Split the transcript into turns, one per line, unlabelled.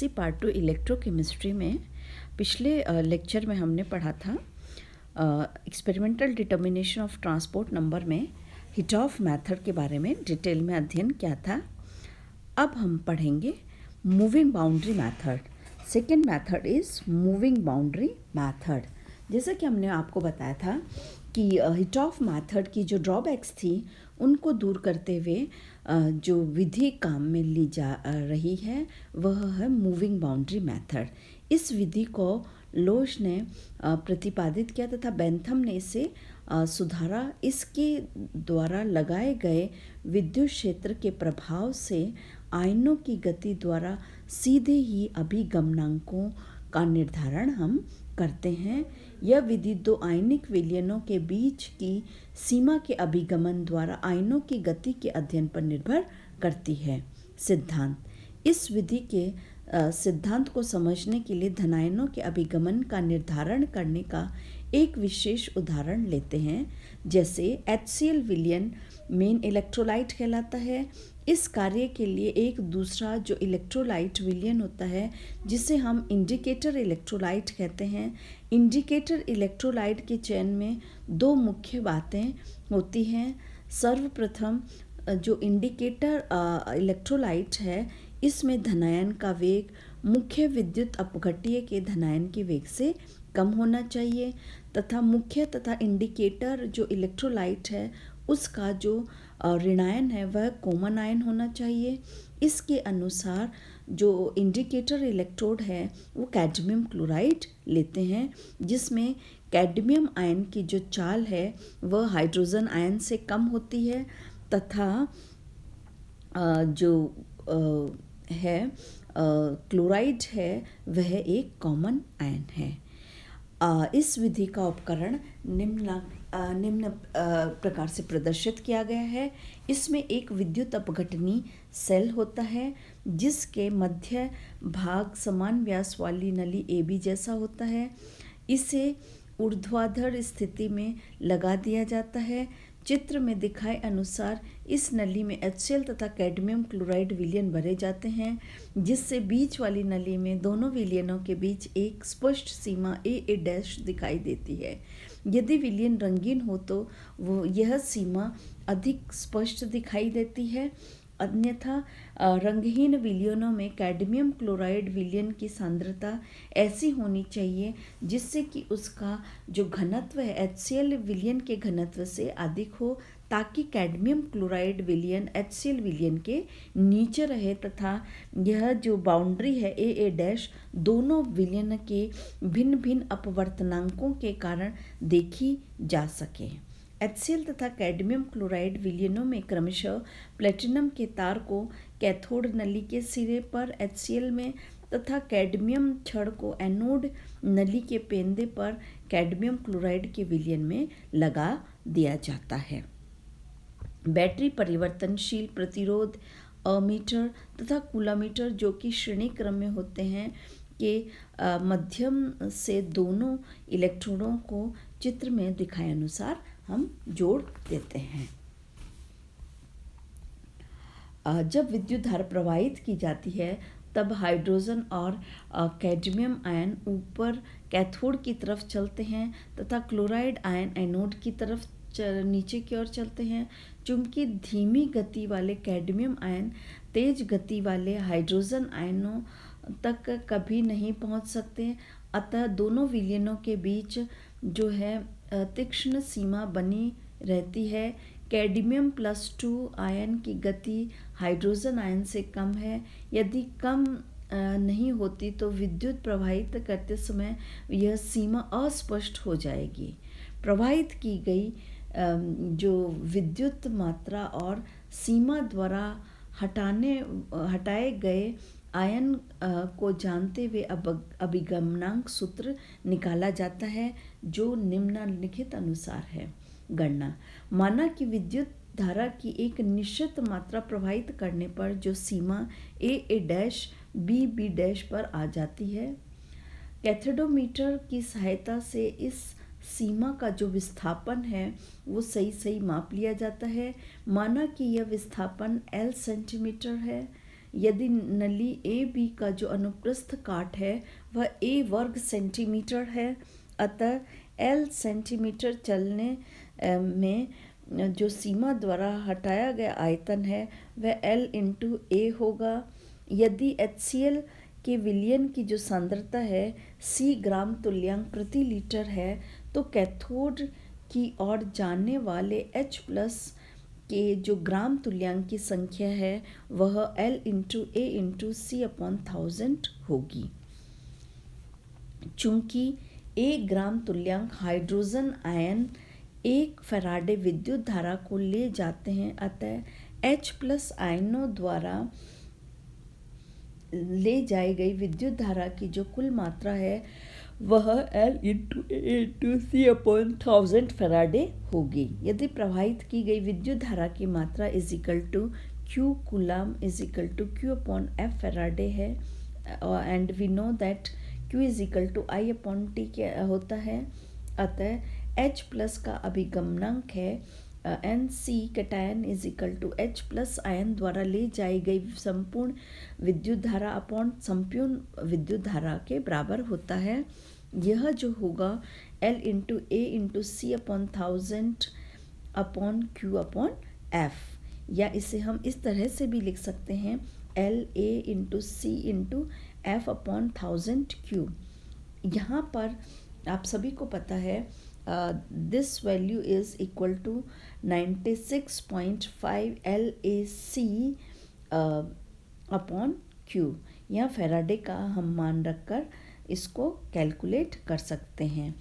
Part 2 electrochemistry में पिछले lecture में हमने पढ़ा था experimental determination of transport number में हिटॉफ मेथड के बारे में डिटेल में अध्ययन किया था। अब हम पढ़ेंगे moving boundary method. Second method is moving boundary method. जैसा कि हमने आपको बताया था कि हिटॉफ मेथड की जो ड्रॉबैक्स थी उनको दूर करते हुए जो विधि काम में ली जा रही है वह है मूविंग बाउंड्री मेथड। इस विधि को लोश ने प्रतिपादित किया तथा बेंथम ने इसे सुधारा। इसके द्वारा लगाए गए विद्युत क्षेत्र के प्रभाव से आयनों की गति द्वारा सीधे ही अभिगमनांकों का निर्धारण हम करते हैं। यह विधि दो आयनिक विलयनों के बीच की सीमा के अभिगमन द्वारा आयनों की गति के अध्ययन पर निर्भर करती है। सिद्धांत। इस विधि के सिद्धांत को समझने के लिए धनायनों के अभिगमन का निर्धारण करने का एक विशेष उदाहरण लेते हैं। जैसे HCl विलयन मेन इलेक्ट्रोलाइट कहलाता है। इस कार्य के लिए एक दूसरा जो इलेक्ट्रोलाइट विलयन होता है जिसे हम इंडिकेटर इलेक्ट्रोलाइट कहते हैं। इंडिकेटर इलेक्ट्रोलाइट के चयन में दो मुख्य बातें होती हैं। सर्वप्रथम जो इंडिकेटर इलेक्ट्रोलाइट है इसमें धनायन का वेग मुख्य विद्युत अपघट्य के धनायन के वेग से कम होना चाहिए तथा मुख्य तथा इंडिकेटर जो इलेक्ट्रोलाइट है उसका जो ऋणायन है वह कॉमन आयन होना चाहिए। इसके अनुसार जो इंडिकेटर इलेक्ट्रोड है वो कैडमियम क्लोराइड लेते हैं जिसमें कैडमियम आयन की जो चाल है वह हाइड्रोजन आयन से कम होती है तथा जो है क्लोराइड है वह एक कॉमन आयन है। इस विधि का उपकरण निम्न प्रकार से प्रदर्शित किया गया है। इसमें एक विद्युत अपघटनी सेल होता है जिसके मध्य भाग समान व्यास वाली नली AB जैसा होता है। इसे ऊर्ध्वाधर स्थिति में लगा दिया जाता है। चित्र में दिखाए अनुसार इस नली में HCl तथा कैडमियम क्लोराइड विलयन भरे जाते हैं जिससे बीच वाली नली में दोनों विलयनों के बीच एक स्पष्ट सीमा AA' दिखाई देती है। यदि विलयन रंगीन हो तो वो यह सीमा अधिक स्पष्ट दिखाई देती है। अन्यथा रंगहीन विलयनों में कैडमियम क्लोराइड विलयन की सांद्रता ऐसी होनी चाहिए जिससे कि उसका जो घनत्व है HCl विलयन के घनत्व से अधिक हो ताकि कैडमियम क्लोराइड विलयन HCl विलयन के नीचे रहे तथा यह जो बाउंड्री है AA' दोनों विलयन के भिन्न भिन्न अपवर्तनांकों के कारण देखी जा सके। HCl तथा कैडमियम क्लोराइड विलयनों में क्रमशः प्लेटिनम के तार को कैथोड नली के सिरे पर HCl में तथा कैडमियम छड़ को एनोड नली के पेंदे पर कैडमियम क्लोराइड के विलयन में लगा दिया जाता है। बैटरी परिवर्तनशील प्रतिरोध अमीटर तथा कूलामीटर जो कि श्रेणी क्रम में होते हैं के माध्यम से दोनों इलेक्ट्रोडों को चित्र में दिखाए अनुसार हम जोड़ देते हैं। जब विद्युत धारा प्रवाहित की जाती है तब हाइड्रोजन और कैडमियम आयन ऊपर कैथोड की तरफ चलते हैं तथा क्लोराइड आयन एनोड की तरफ नीचे की ओर चलते हैं। चूंकि धीमी गति वाले कैडमियम आयन तेज गति वाले हाइड्रोजन आयनों तक कभी नहीं पहुंच सकते, अतः दोनों विलयनों के बीच जो है तीक्ष्ण सीमा बनी रहती है। कैडमियम +2 आयन की गति हाइड्रोजन आयन से कम है। यदि कम नहीं होती तो विद्युत प्रवाहित करते समय यह सीमा अस्पष्ट हो जाएगी। प्रवाहित की गई जो विद्युत मात्रा और सीमा द्वारा हटाए गए आयन को जानते हुए अभिगमनांक सूत्र निकाला जाता है जो निम्नलिखित अनुसार है। गणना। माना कि विद्युत धारा की एक निश्चित मात्रा प्रवाहित करने पर जो सीमा AA' BB' पर आ जाती है। कैथोडोमीटर की सहायता से इस सीमा का जो विस्थापन है वो सही माप लिया जाता है। माना कि यह विस्थापन L सेंटीमीटर है। यदि नली ए बी का जो अनुप्रस्थ काट है वह ए वर्ग सेंटीमीटर है, अतः एल सेंटीमीटर चलने में जो सीमा द्वारा हटाया गया आयतन है वह एल इंटू ए होगा। यदि HCl के विलयन की जो सांद्रता है C ग्राम तुल्यांक प्रति लीटर है, तो कैथोड की ओर जाने वाले H प्लस के जो ग्राम तुल्यांक की संख्या है वह L into A into C upon 1000 होगी। चूंकि 1 ग्राम तुल्यांक हाइड्रोजन आयन 1 फैराडे विद्युत धारा को ले जाते हैं, अतः H प्लस आयनों द्वारा ले जाई गई विद्युत धारा की जो कुल मात्रा है वह L into A into C upon 1000 faraday होगी। यदि प्रवाहित की गई विद्युत धारा की मात्रा is equal to Q coulomb is equal to Q upon F faraday है, and we know that Q is equal to I upon T क्या होता है, अतः H प्लस का अभिगमनांक है NC cation is equal to H plus ion द्वारा ले जाई गई संपूर्ण विद्युत धारा अपॉन संपूर्ण विद्युत धारा के बराबर होता है। यह जो होगा L into A into C upon 1000 upon Q upon F, या इसे हम इस तरह से भी लिख सकते हैं L A into C into F upon 1000 Q। यहाँ पर आप सभी को पता है this value is equal to 96.5 LAC upon Q। यहाँ फैराडे का हम मान रखकर इसको कैलकुलेट कर सकते हैं।